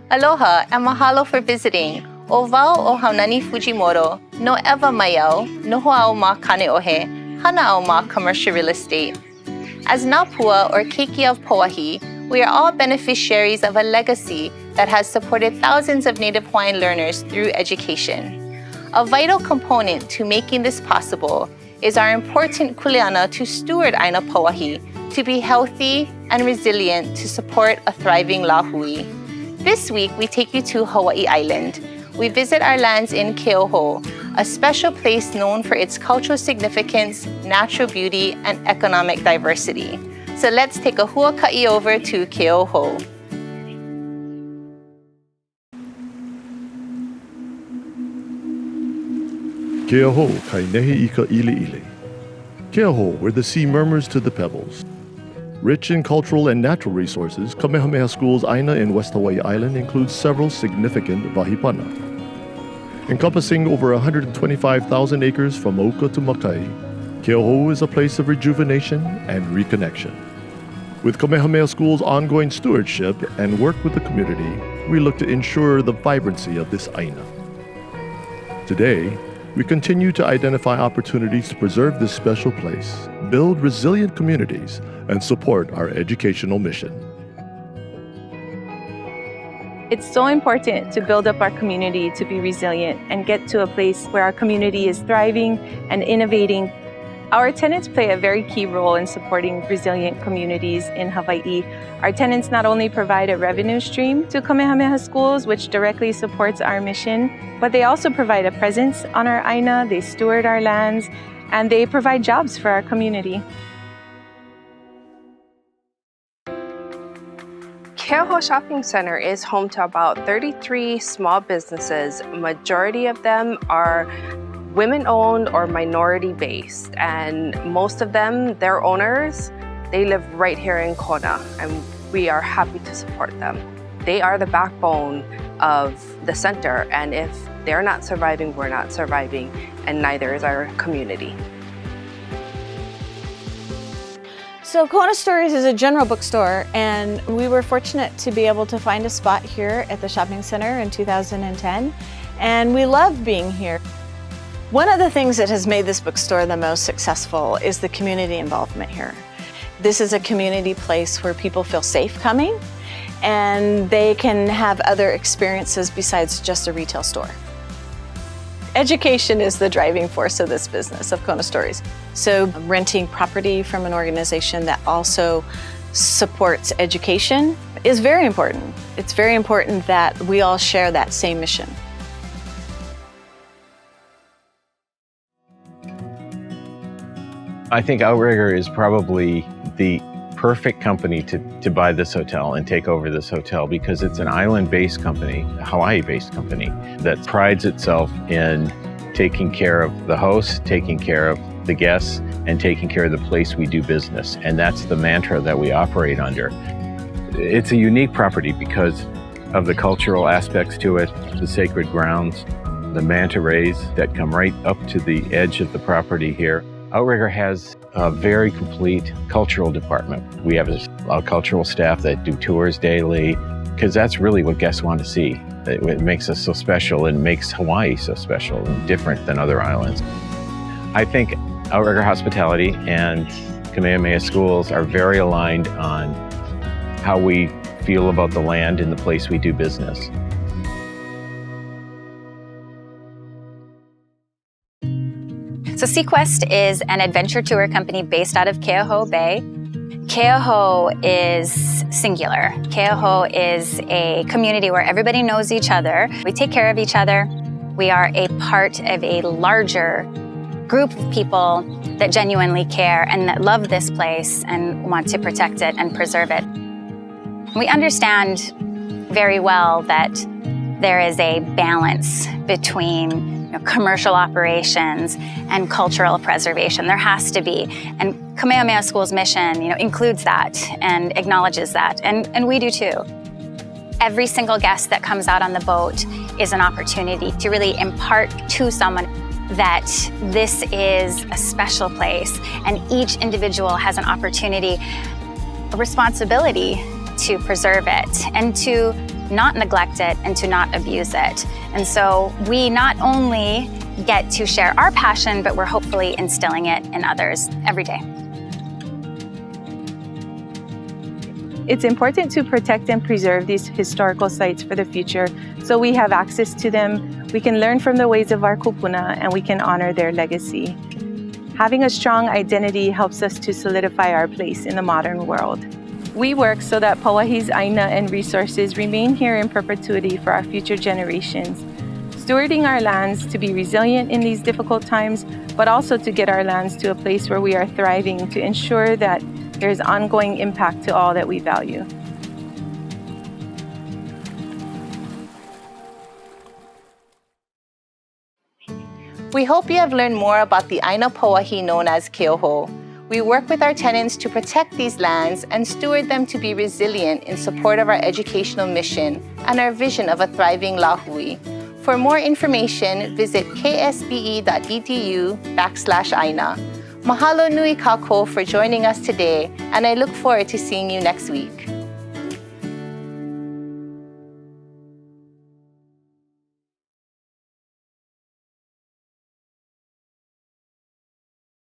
Aloha and mahalo for visiting. O wau o Haunani Fujimoto, no ewa maiau, noho au ma kaneohe, hana au ma commercial real estate. As Napua or Keiki of Pauahi, we are all beneficiaries of a legacy that has supported thousands of Native Hawaiian learners through education. A vital component to making this possible is our important kuleana to steward Āina Pauahi, to be healthy and resilient to support a thriving lahui. This week, we take you to Hawaii Island. We visit our lands in Keauhou, a special place known for its cultural significance, natural beauty, and economic diversity. So let's take a huaka'i over to Keauhou. Keauhou kai nehi ika ili ili. Keauhou, where the sea murmurs to the pebbles. Rich in cultural and natural resources, Kamehameha Schools Āina in West Hawaii Island includes several significant wahipana. Encompassing over 125,000 acres from Oka to Makai, Keauhou is a place of rejuvenation and reconnection. With Kamehameha Schools' ongoing stewardship and work with the community, we look to ensure the vibrancy of this Āina. Today, we continue to identify opportunities to preserve this special place, build resilient communities, and support our educational mission. It's so important to build up our community to be resilient and get to a place where our community is thriving and innovating. Our tenants play a very key role in supporting resilient communities in Hawaii. Our tenants not only provide a revenue stream to Kamehameha Schools, which directly supports our mission, but they also provide a presence on our Āina, they steward our lands, and they provide jobs for our community. Keauhou Shopping Center is home to about 33 small businesses. Majority of them are women-owned or minority-based, and most of them, their owners, they live right here in Kona, and we are happy to support them. They are the backbone of the center, and if they're not surviving, we're not surviving, and neither is our community. So Kona Stories is a general bookstore, and we were fortunate to be able to find a spot here at the shopping center in 2010, and we love being here. One of the things that has made this bookstore the most successful is the community involvement here. This is a community place where people feel safe coming, and they can have other experiences besides just a retail store. Education is the driving force of this business of Kona Stories. So renting property from an organization that also supports education is very important. It's very important that we all share that same mission. I think Outrigger is probably the perfect company to buy this hotel and take over this hotel, because it's an island-based company, a Hawaii-based company that prides itself in taking care of the hosts, taking care of the guests, and taking care of the place we do business. And that's the mantra that we operate under. It's a unique property because of the cultural aspects to it, the sacred grounds, the manta rays that come right up to the edge of the property here. Outrigger has a very complete cultural department. We have a cultural staff that do tours daily, because that's really what guests want to see. It makes us so special and makes Hawaii so special and different than other islands. I think Outrigger Hospitality and Kamehameha Schools are very aligned on how we feel about the land and the place we do business. So Seaquest is an adventure tour company based out of Keauhou Bay. Keauhou is singular. Keauhou is a community where everybody knows each other. We take care of each other. We are a part of a larger group of people that genuinely care and that love this place and want to protect it and preserve it. We understand very well that there is a balance between commercial operations and cultural preservation. There has to be. And Kamehameha School's mission, includes that and acknowledges that. And we do too. Every single guest that comes out on the boat is an opportunity to really impart to someone that this is a special place, and each individual has an opportunity, a responsibility to preserve it and to not neglect it and to not abuse it. And so we not only get to share our passion, but we're hopefully instilling it in others every day. It's important to protect and preserve these historical sites for the future so we have access to them, we can learn from the ways of our kupuna, and we can honor their legacy. Having a strong identity helps us to solidify our place in the modern world. We work so that Pauahi's Āina and resources remain here in perpetuity for our future generations, stewarding our lands to be resilient in these difficult times, but also to get our lands to a place where we are thriving to ensure that there is ongoing impact to all that we value. We hope you have learned more about the Āina Pauahi known as Keauhou. We work with our tenants to protect these lands and steward them to be resilient in support of our educational mission and our vision of a thriving Lahui. For more information, visit ksbe.edu/Āina. Mahalo nui kako for joining us today, and I look forward to seeing you next week.